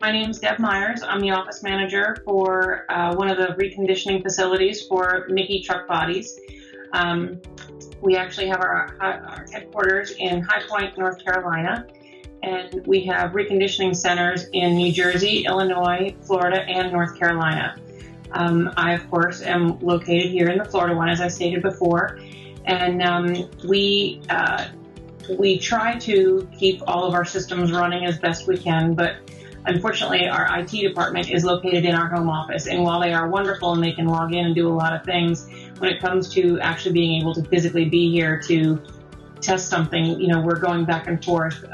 My name is Deb Myers. I'm the office manager for one of the reconditioning facilities for Mickey truck bodies. We actually have our headquarters in High Point, North Carolina, and we have reconditioning centers in New Jersey, Illinois, Florida, and North Carolina. I, of course, am located here in the Florida one, as I stated before, and we try to keep all of our systems running as best we can, but unfortunately, our IT department is located in our home office, and while they are wonderful and they can log in and do a lot of things, when it comes to actually being able to physically be here to test something, we're going back and forth,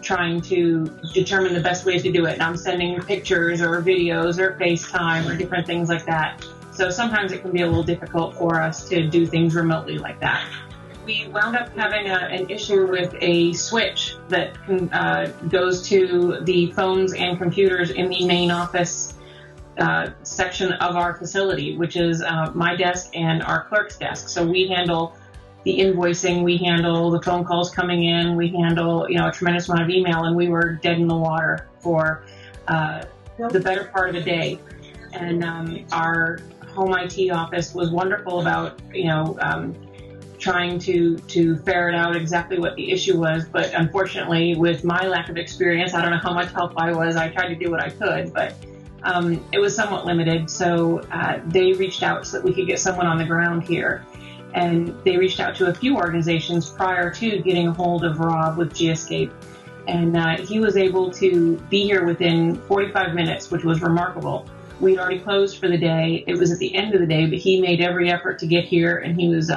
trying to determine the best ways to do it. And I'm sending pictures or videos or FaceTime or different things like that. So sometimes it can be a little difficult for us to do things remotely like that. We wound up having an issue with a switch that goes to the phones and computers in the main office section of our facility, which is my desk and our clerk's desk. So we handle the invoicing, we handle the phone calls coming in, we handle a tremendous amount of email, and we were dead in the water for the better part of the day. And our home IT office was wonderful about trying to ferret out exactly what the issue was, but unfortunately, with my lack of experience, I don't know how much help I was. I tried to do what I could, but it was somewhat limited. So they reached out so that we could get someone on the ground here, and they reached out to a few organizations prior to getting a hold of Rob with GiaSpace, and he was able to be here within 45 minutes, which was remarkable. We'd already closed for the day. It was at the end of the day, but he made every effort to get here, and he was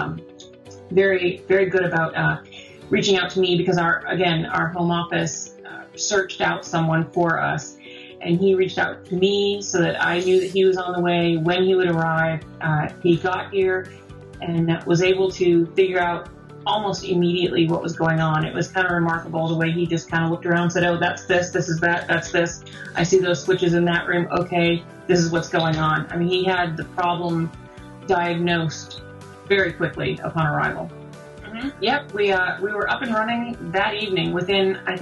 very, very good about reaching out to me because our home office searched out someone for us, and he reached out to me so that I knew that he was on the way when he would arrive. He got here and was able to figure out almost immediately what was going on. It was kind of remarkable the way he just kind of looked around and said, oh, that's this is that, that's this. I see those switches in that room. Okay, this is what's going on. I mean, he had the problem diagnosed very quickly upon arrival. Mm-hmm. Yep, we were up and running that evening within, I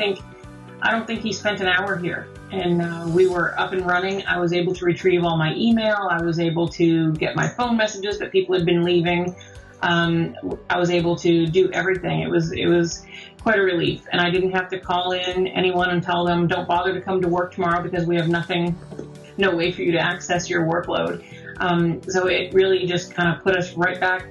don't think he spent an hour here. And we were up and running. I was able to retrieve all my email. I was able to get my phone messages that people had been leaving. I was able to do everything. It was quite a relief. And I didn't have to call in anyone and tell them, don't bother to come to work tomorrow because we have no way for you to access your workload. So it really just kind of put us right back,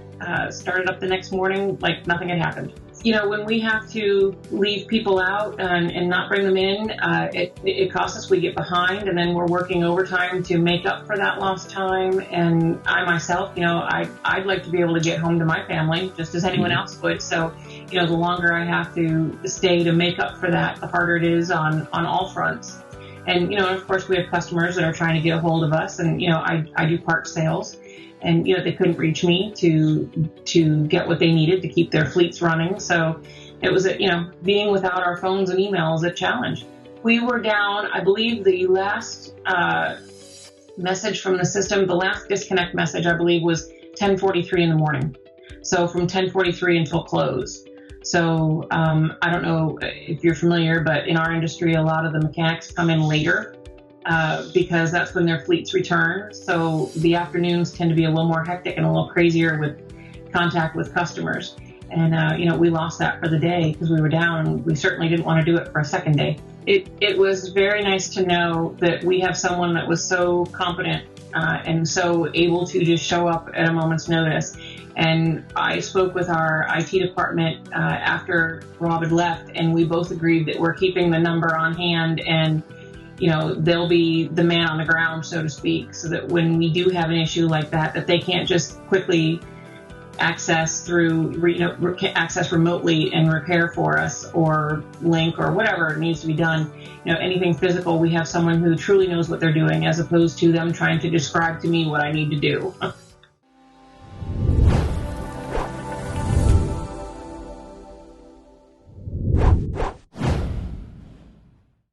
started up the next morning like nothing had happened. When we have to leave people out and not bring them in, it costs us. We get behind, and then we're working overtime to make up for that lost time. And I myself, I'd like to be able to get home to my family just as anyone else would. So, the longer I have to stay to make up for that, the harder it is on all fronts. And, of course, we have customers that are trying to get a hold of us, and, I do part sales. And, they couldn't reach me to get what they needed to keep their fleets running. So it was, being without our phones and emails, a challenge. We were down, I believe the last message from the system, the last disconnect message, I believe, was 10:43 in the morning. So from 10:43 until close. So I don't know if you're familiar, but in our industry, a lot of the mechanics come in later. Because that's when their fleets return. So the afternoons tend to be a little more hectic and a little crazier with contact with customers. And, we lost that for the day because we were down, and we certainly didn't want to do it for a second day. It was very nice to know that we have someone that was so competent and so able to just show up at a moment's notice. And I spoke with our IT department after Rob had left, and we both agreed that we're keeping the number on hand, and they'll be the man on the ground, so to speak, so that when we do have an issue like that they can't just quickly access access remotely and repair for us or link or whatever needs to be done. Anything physical, we have someone who truly knows what they're doing as opposed to them trying to describe to me what I need to do.